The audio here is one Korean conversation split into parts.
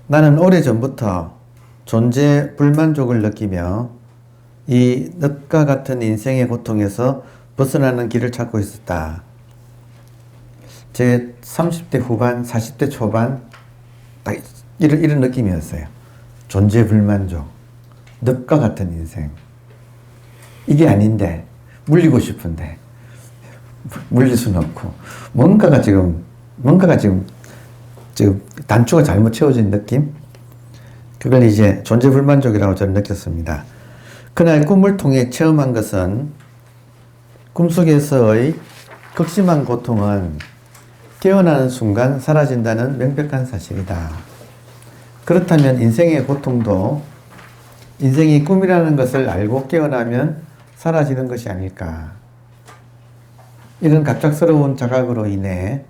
나는 오래전부터 존재 불만족을 느끼며 이 늪과 같은 인생의 고통에서 벗어나는 길을 찾고 있었다. 제 30대 후반, 40대 초반 딱 이런 느낌이었어요. 존재 불만족, 늪과 같은 인생. 이게 아닌데 물리고 싶은데 물릴 수는 없고 뭔가가 지금 단추가 잘못 채워진 느낌? 그걸 이제 존재 불만족이라고 저는 느꼈습니다. 그날 꿈을 통해 체험한 것은 꿈속에서의 극심한 고통은 깨어나는 순간 사라진다는 명백한 사실이다. 그렇다면 인생의 고통도 인생이 꿈이라는 것을 알고 깨어나면 사라지는 것이 아닐까. 이런 갑작스러운 자각으로 인해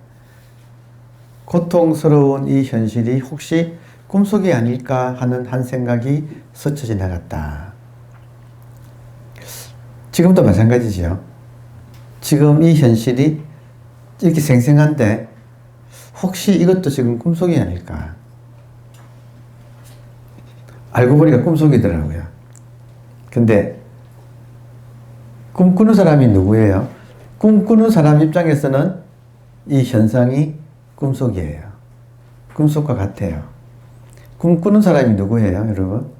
고통스러운 이 현실이 혹시 꿈속이 아닐까 하는 한 생각이 스쳐 지나갔다. 지금도 마찬가지죠. 지금 이 현실이 이렇게 생생한데 혹시 이것도 지금 꿈속이 아닐까. 알고 보니까 꿈속이더라고요. 근데 꿈꾸는 사람이 누구예요? 꿈꾸는 사람 입장에서는 이 현상이 꿈속이에요. 꿈속과 같아요. 꿈꾸는 사람이 누구예요, 여러분?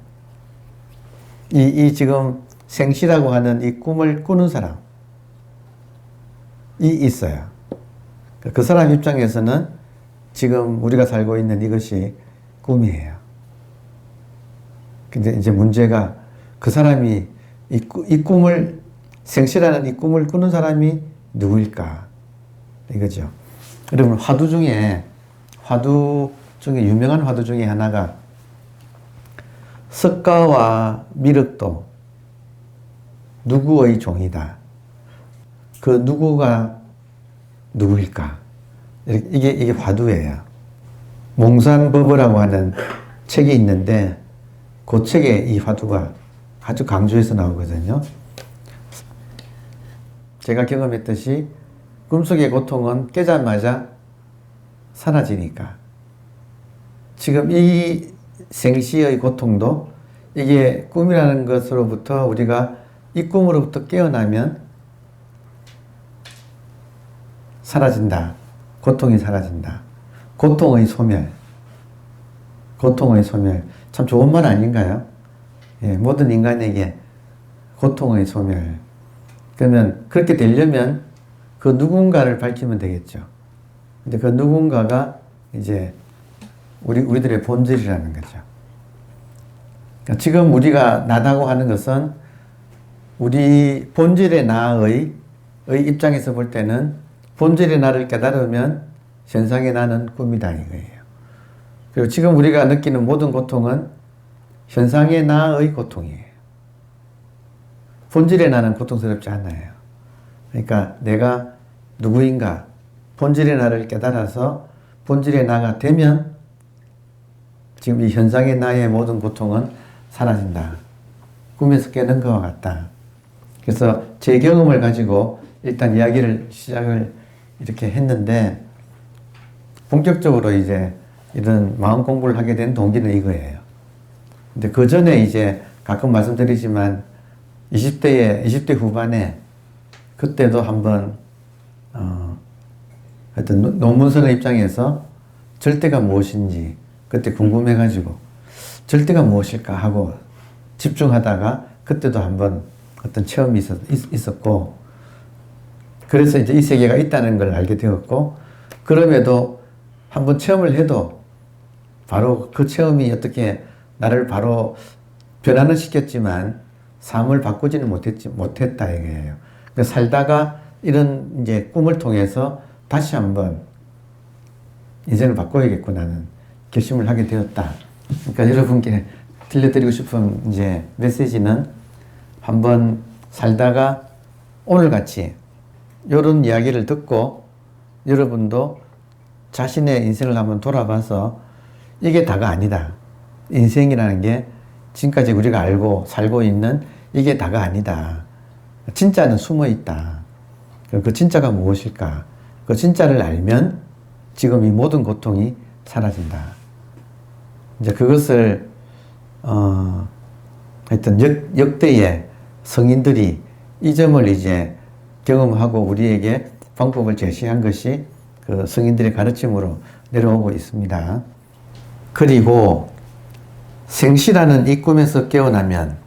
이 지금 생시라고 하는 이 꿈을 꾸는 사람이 있어요. 그 사람 입장에서는 지금 우리가 살고 있는 이것이 꿈이에요. 근데 이제 문제가 그 사람이 이 꿈을, 생시라는 이 꿈을 꾸는 사람이 누구일까? 이거죠. 여러분, 화두 중에 유명한 화두 중에 하나가 석가와 미륵도 누구의 종이다. 그 누구가 누구일까? 이게 화두예요. 몽산법어라고 하는 책이 있는데 그 책에 이 화두가 아주 강조해서 나오거든요. 제가 경험했듯이 꿈속의 고통은 깨자마자 사라지니까 지금 이 생시의 고통도 이게 꿈이라는 것으로부터 우리가 이 꿈으로부터 깨어나면 사라진다. 고통이 사라진다. 고통의 소멸. 참 좋은 말 아닌가요? 예, 모든 인간에게 고통의 소멸. 그러면 그렇게 되려면 그 누군가를 밝히면 되겠죠. 근데 그 누군가가 이제 우리들의 본질이라는 거죠. 그러니까 지금 우리가 나다고 하는 것은 우리 본질의 나의 입장에서 볼 때는 본질의 나를 깨달으면 현상의 나는 꿈이다 이거예요. 그리고 지금 우리가 느끼는 모든 고통은 현상의 나의 고통이에요. 본질의 나는 고통스럽지 않아요. 그러니까 내가 누구인가 본질의 나를 깨달아서 본질의 나가 되면 지금 이 현상의 나의 모든 고통은 사라진다. 꿈에서 깨는 것과 같다. 그래서 제 경험을 가지고 일단 이야기를 시작을 이렇게 했는데 본격적으로 이제 이런 마음 공부를 하게 된 동기는 이거예요. 근데 그 전에 이제 가끔 말씀드리지만 20대 후반에 그때도 한번 하여튼 논문서의 입장에서 절대가 무엇인지 그때 궁금해가지고 절대가 무엇일까 하고 집중하다가 그때도 한번 어떤 체험이 있었고 그래서 이제 이 세계가 있다는 걸 알게 되었고 그럼에도 한번 체험을 해도 바로 그 체험이 어떻게 나를 바로 변화는 시켰지만 삶을 바꾸지는 못했다 이거예요. 그러니까 살다가 이런 이제 꿈을 통해서 다시 한번 인생을 바꿔야겠구나는 결심을 하게 되었다. 그러니까 여러분께 들려드리고 싶은 이제 메시지는 한번 살다가 오늘같이 이런 이야기를 듣고 여러분도 자신의 인생을 한번 돌아봐서 이게 다가 아니다. 인생이라는 게 지금까지 우리가 알고 살고 있는 이게 다가 아니다. 진짜는 숨어 있다. 그 진짜가 무엇일까? 그 진짜를 알면 지금 이 모든 고통이 사라진다. 이제 그것을 하여튼 역대의 성인들이 이 점을 이제 경험하고 우리에게 방법을 제시한 것이 그 성인들의 가르침으로 내려오고 있습니다. 그리고 생시라는 이 꿈에서 깨어나면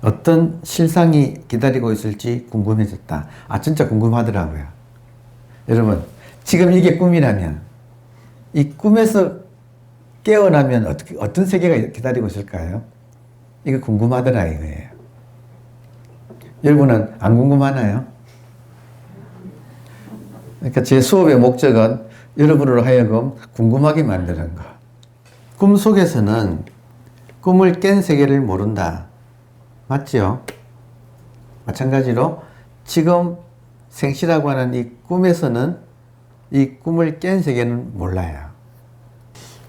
어떤 실상이 기다리고 있을지 궁금해졌다. 진짜 궁금하더라고요. 여러분, 지금 이게 꿈이라면 이 꿈에서 깨어나면 어떤 세계가 기다리고 있을까요? 이거 궁금하더라 이거예요. 여러분은 안 궁금하나요? 그러니까 제 수업의 목적은 여러분으로 하여금 궁금하게 만드는 거. 꿈속에서는 꿈을 깬 세계를 모른다. 맞죠? 마찬가지로 지금 생시라고 하는 이 꿈에서는 이 꿈을 깬 세계는 몰라요.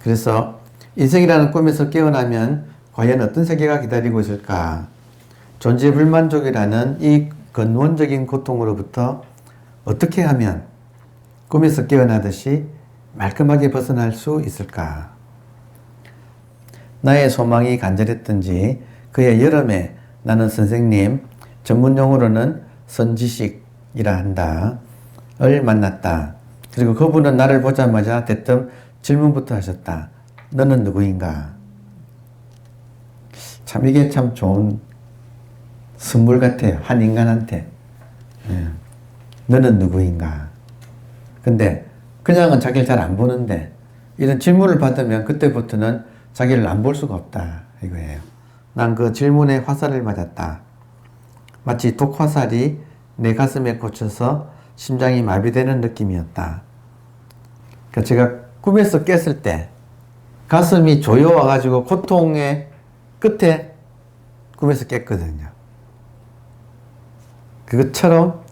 그래서 인생이라는 꿈에서 깨어나면 과연 어떤 세계가 기다리고 있을까? 존재 불만족이라는 이 근원적인 고통으로부터 어떻게 하면 꿈에서 깨어나듯이 말끔하게 벗어날 수 있을까? 나의 소망이 간절했던지 그의 여름에 나는 선생님, 전문용어로는 선지식이라 한다. 을 만났다. 그리고 그분은 나를 보자마자 대뜸 질문부터 하셨다. 너는 누구인가? 참 이게 참 좋은 선물 같아요. 한 인간한테. 너는 누구인가? 근데 그냥은 자기를 잘 안 보는데 이런 질문을 받으면 그때부터는 자기를 안 볼 수가 없다 이거예요. 난 그 질문에 화살을 맞았다. 마치 독화살이 내 가슴에 꽂혀서 심장이 마비되는 느낌이었다. 그러니까 제가 꿈에서 깼을 때 가슴이 조여와가지고 고통의 끝에 꿈에서 깼거든요. 그것처럼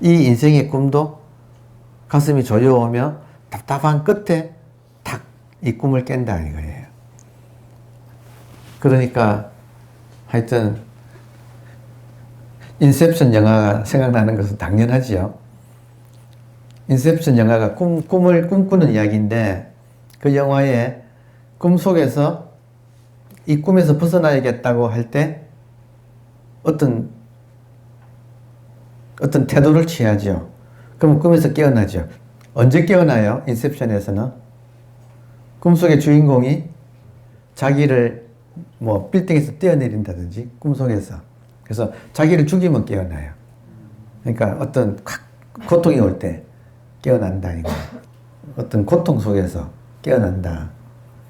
이 인생의 꿈도 가슴이 조여오며 답답한 끝에 탁 이 꿈을 깬다 이거예요. 그러니까 하여튼 인셉션 영화가 생각나는 것은 당연하지요. 인셉션 영화가 꿈을 꿈꾸는 이야기인데 그 영화의 꿈속에서 이 꿈에서 벗어나야겠다고 할 때 어떤 태도를 취하죠. 그럼 꿈에서 깨어나죠. 언제 깨어나요? 인셉션에서는 꿈속의 주인공이 자기를 뭐 빌딩에서 뛰어내린다든지 꿈속에서 그래서 자기를 죽이면 깨어나요. 그러니까 어떤 고통이 올 때 깨어난다 이거. 어떤 고통 속에서 깨어난다.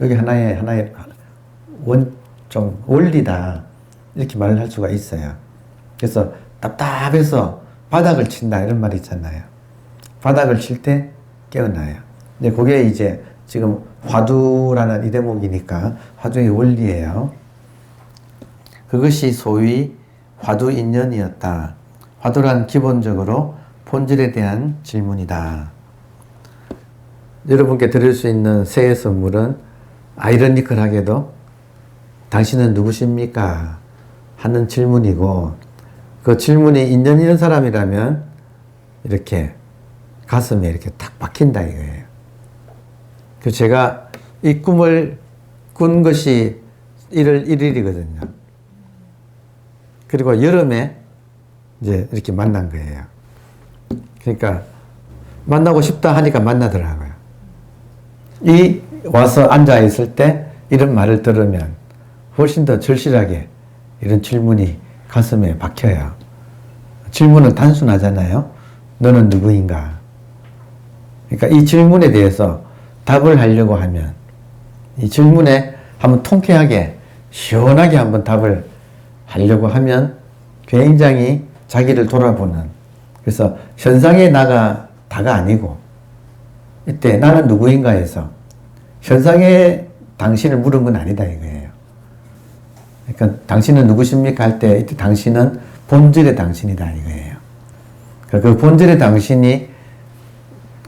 여기 하나의 좀 원리다 이렇게 말을 할 수가 있어요. 그래서 답답해서 바닥을 친다 이런 말 있잖아요. 바닥을 칠 때 깨어나요. 근데 그게 이제 지금 화두라는 이 대목이니까 화두의 원리예요. 그것이 소위 화두인연이었다. 화두란 기본적으로 본질에 대한 질문이다. 여러분께 드릴 수 있는 새해 선물은 아이러니컬하게도 당신은 누구십니까? 하는 질문이고 그 질문이 인연 있는 사람이라면 이렇게 가슴에 이렇게 탁 박힌다 이거예요. 그래서 제가 이 꿈을 꾼 것이 1월 1일이거든요. 그리고 여름에 이제 이렇게 만난 거예요. 그러니까 만나고 싶다 하니까 만나더라고요. 이 와서 앉아 있을 때 이런 말을 들으면 훨씬 더 절실하게 이런 질문이 가슴에 박혀요. 질문은 단순하잖아요. 너는 누구인가? 그러니까 이 질문에 대해서 답을 하려고 하면 이 질문에 한번 통쾌하게 시원하게 한번 답을 하려고 하면 굉장히 자기를 돌아보는 그래서 현상의 나가 다가 아니고 이때 나는 누구인가 해서 현상의 당신을 물은 건 아니다 이거예요. 그러니까 당신은 누구십니까 할 때 이때 당신은 본질의 당신이다 이거예요. 그 본질의 당신이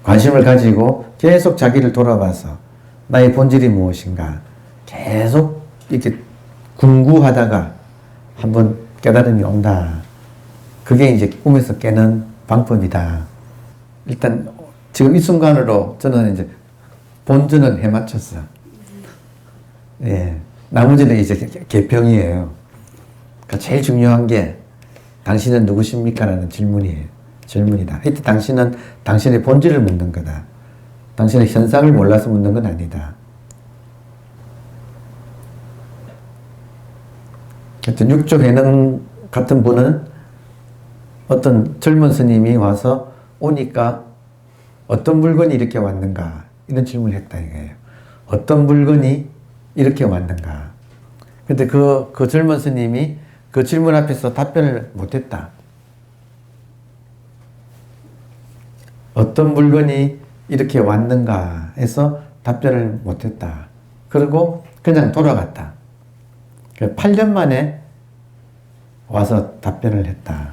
관심을 가지고 계속 자기를 돌아봐서 나의 본질이 무엇인가 계속 이렇게 궁구하다가 한번 깨달음이 온다. 그게 이제 꿈에서 깨는 방법이다. 일단 지금 이 순간으로 저는 이제 본전은 해맞췄어. 예. 나머지는 이제 개평이에요. 그러니까 제일 중요한 게 당신은 누구십니까? 라는 질문이에요. 질문이다. 이때 당신은 당신의 본질을 묻는 거다. 당신의 현상을 몰라서 묻는 건 아니다. 하여튼 육조 해능 같은 분은 어떤 젊은 스님이 와서 오니까 어떤 물건이 이렇게 왔는가 이런 질문을 했다 이거예요. 어떤 물건이 이렇게 왔는가. 근데 그 젊은 스님이 그 질문 앞에서 답변을 못했다. 어떤 물건이 이렇게 왔는가 해서 답변을 못했다. 그리고 그냥 돌아갔다. 8년 만에 와서 답변을 했다.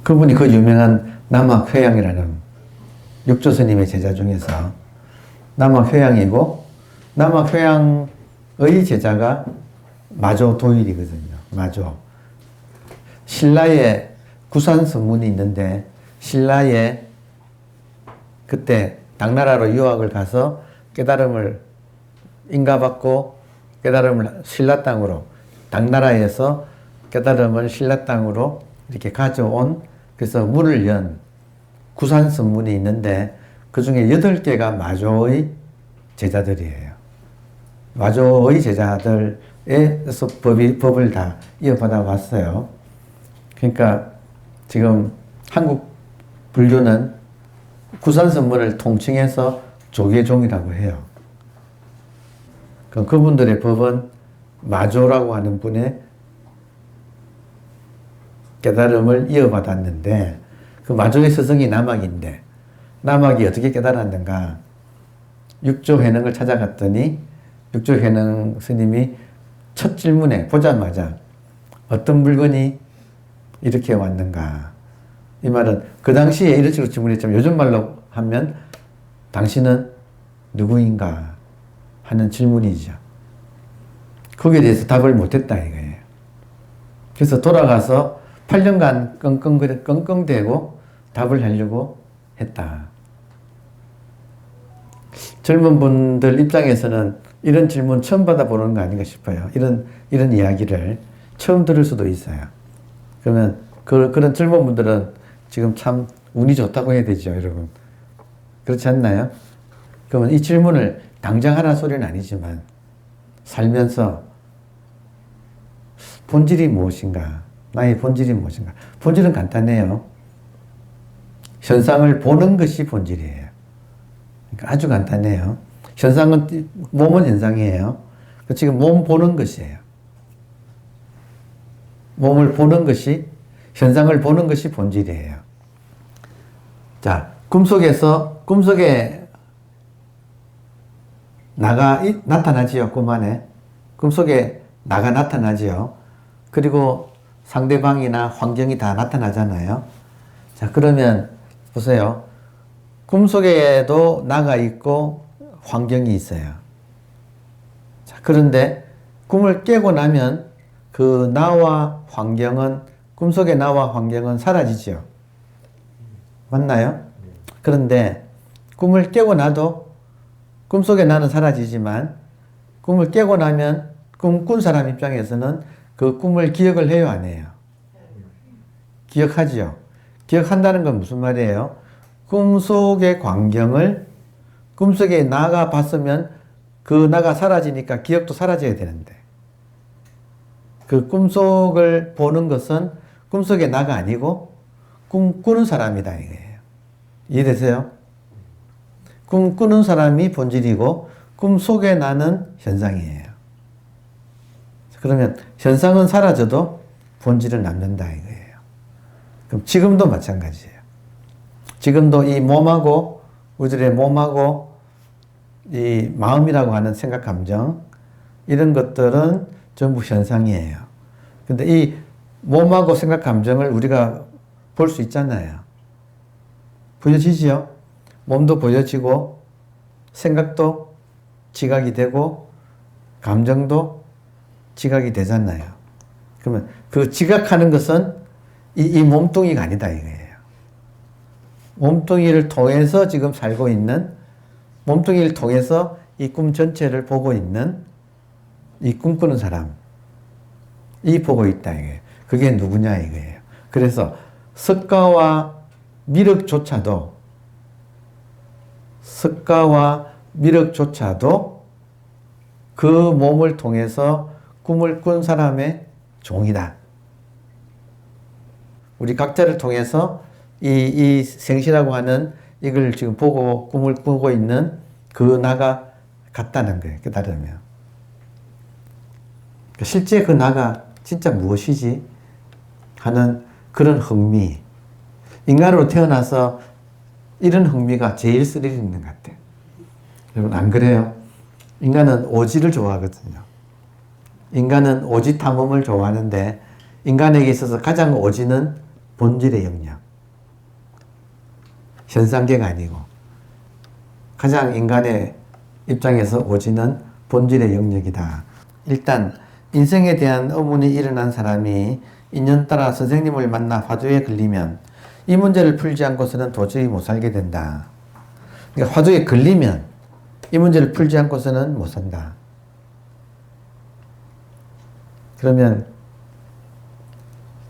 그분이 그 유명한 남학회양이라는 육조 스님의 제자 중에서 남학회양이고 남학회양의 제자가 마조도일이거든요. 마조. 신라에 구산선문이 있는데 신라에 그때 당나라로 유학을 가서 깨달음을 인가받고 깨달음을 신라 땅으로 당나라에서 깨달음을 신라 땅으로 이렇게 가져온 그래서 문을 연 구산선문이 있는데 그 중에 8개가 마조의 제자들이에요. 마조의 제자들에서 법을 다 이어받아 왔어요. 그러니까 지금 한국 불교는 구산선문을 통칭해서 조계종이라고 해요. 그분들의 법은 마조라고 하는 분의 깨달음을 이어받았는데 그 마조의 스승이 남학인데 남학이 어떻게 깨달았는가. 육조회능을 찾아갔더니 육조회능 스님이 첫 질문에 보자마자 어떤 물건이 이렇게 왔는가. 이 말은 그 당시에 이런 식으로 질문했지만 요즘 말로 하면 당신은 누구인가 하는 질문이죠. 거기에 대해서 답을 못했다 이거예요. 그래서 돌아가서 8년간 끙끙대고 답을 하려고 했다. 젊은 분들 입장에서는 이런 질문 처음 받아보는 거 아닌가 싶어요. 이런 이야기를 처음 들을 수도 있어요. 그러면 그런 젊은 분들은 지금 참 운이 좋다고 해야 되죠, 여러분. 그렇지 않나요? 그러면 이 질문을 당장 하라는 소리는 아니지만 살면서 본질이 무엇인가? 나의 본질이 무엇인가? 본질은 간단해요. 현상을 보는 것이 본질이에요. 그러니까 아주 간단해요. 현상은, 몸은 현상이에요. 지금 몸 보는 것이에요. 몸을 보는 것이, 현상을 보는 것이 본질이에요. 자, 꿈속에 나가 나타나지요, 꿈 안에. 꿈속에 나가 나타나지요. 그리고 상대방이나 환경이 다 나타나잖아요. 자, 그러면 보세요. 꿈속에도 나가 있고 환경이 있어요. 자, 그런데 꿈을 깨고 나면 그 나와 환경은, 꿈속의 나와 환경은 사라지죠. 맞나요? 그런데 꿈을 깨고 나도 꿈속의 나는 사라지지만 꿈을 깨고 나면 꿈꾼 사람 입장에서는 그 꿈을 기억을 해요, 안 해요? 기억하지요. 기억한다는 건 무슨 말이에요? 꿈속의 광경을 꿈속에 나가 봤으면 그 나가 사라지니까 기억도 사라져야 되는데 그 꿈속을 보는 것은 꿈속의 나가 아니고 꿈꾸는 사람이다 이거예요. 이해되세요? 꿈꾸는 사람이 본질이고 꿈속의 나는 현상이에요. 그러면 현상은 사라져도 본질은 남는다 이거예요. 그럼 지금도 마찬가지예요. 지금도 이 몸하고 우리들의 몸하고 이 마음이라고 하는 생각, 감정 이런 것들은 전부 현상이에요. 근데 이 몸하고 생각, 감정을 우리가 볼 수 있잖아요. 보여지지요? 몸도 보여지고 생각도 지각이 되고 감정도 지각이 되잖아요. 그러면 그 지각하는 것은 이 몸뚱이가 아니다 이거예요. 몸뚱이를 통해서 지금 살고 있는 몸뚱이를 통해서 이 꿈 전체를 보고 있는 이 꿈꾸는 사람, 이 보고 있다 이거예요. 그게 누구냐 이거예요. 그래서 석가와 미륵조차도 그 몸을 통해서 꿈을 꾼 사람의 종이다. 우리 각자를 통해서 이 생시라고 하는 이걸 지금 보고 꿈을 꾸고 있는 그 나가 같다는 거예요. 깨달으면. 실제 그 나가 진짜 무엇이지? 하는 그런 흥미. 인간으로 태어나서 이런 흥미가 제일 스릴 있는 것 같아요. 여러분 안 그래요? 인간은 오지를 좋아하거든요. 인간은 오지 탐험을 좋아하는데 인간에게 있어서 가장 오지는 본질의 영역. 현상계가 아니고 가장 인간의 입장에서 오지는 본질의 영역이다. 일단 인생에 대한 의문이 일어난 사람이 인연 따라 선생님을 만나 화두에 걸리면 이 문제를 풀지 않고서는 도저히 못 살게 된다. 그러니까 화두에 걸리면 이 문제를 풀지 않고서는 못 산다. 그러면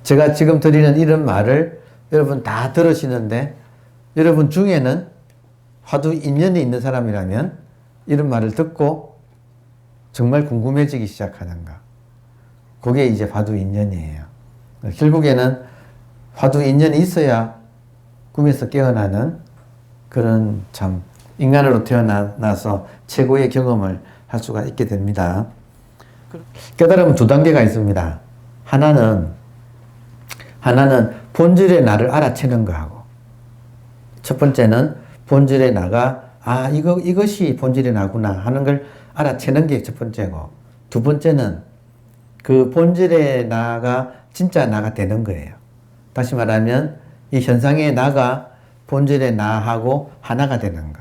제가 지금 드리는 이런 말을 여러분 다 들으시는데 여러분 중에는 화두 인연이 있는 사람이라면 이런 말을 듣고 정말 궁금해지기 시작하는가. 그게 이제 화두 인연이에요. 결국에는 화두 인연이 있어야 꿈에서 깨어나는 그런 참 인간으로 태어나서 최고의 경험을 할 수가 있게 됩니다. 깨달음은 두 단계가 있습니다. 하나는 본질의 나를 알아채는 거하고 첫 번째는 본질의 나가 이것이 본질의 나구나 하는 걸 알아채는 게 첫 번째고 두 번째는 그 본질의 나가 진짜 나가 되는 거예요. 다시 말하면 이 현상의 나가 본질의 나하고 하나가 되는 거.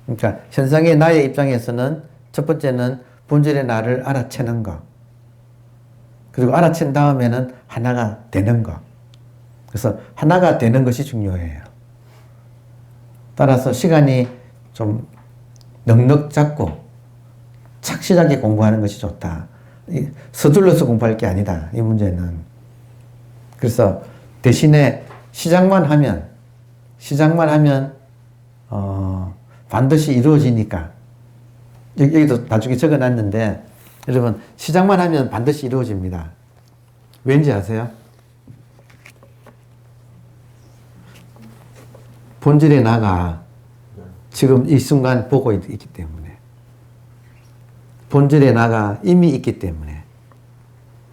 그러니까 현상의 나의 입장에서는 첫 번째는 본질의 나를 알아채는 거. 그리고 알아챈 다음에는 하나가 되는 거. 그래서 하나가 되는 것이 중요해요. 따라서 시간이 좀 넉넉 잡고 착실하게 공부하는 것이 좋다. 서둘러서 공부할 게 아니다. 이 문제는. 그래서 대신에 시작만 하면 반드시 이루어지니까 여기도 나중에 적어놨는데 여러분 시작만 하면 반드시 이루어집니다. 왠지 아세요? 본질의 나가 지금 이 순간 보고 있기 때문에 본질의 나가 이미 있기 때문에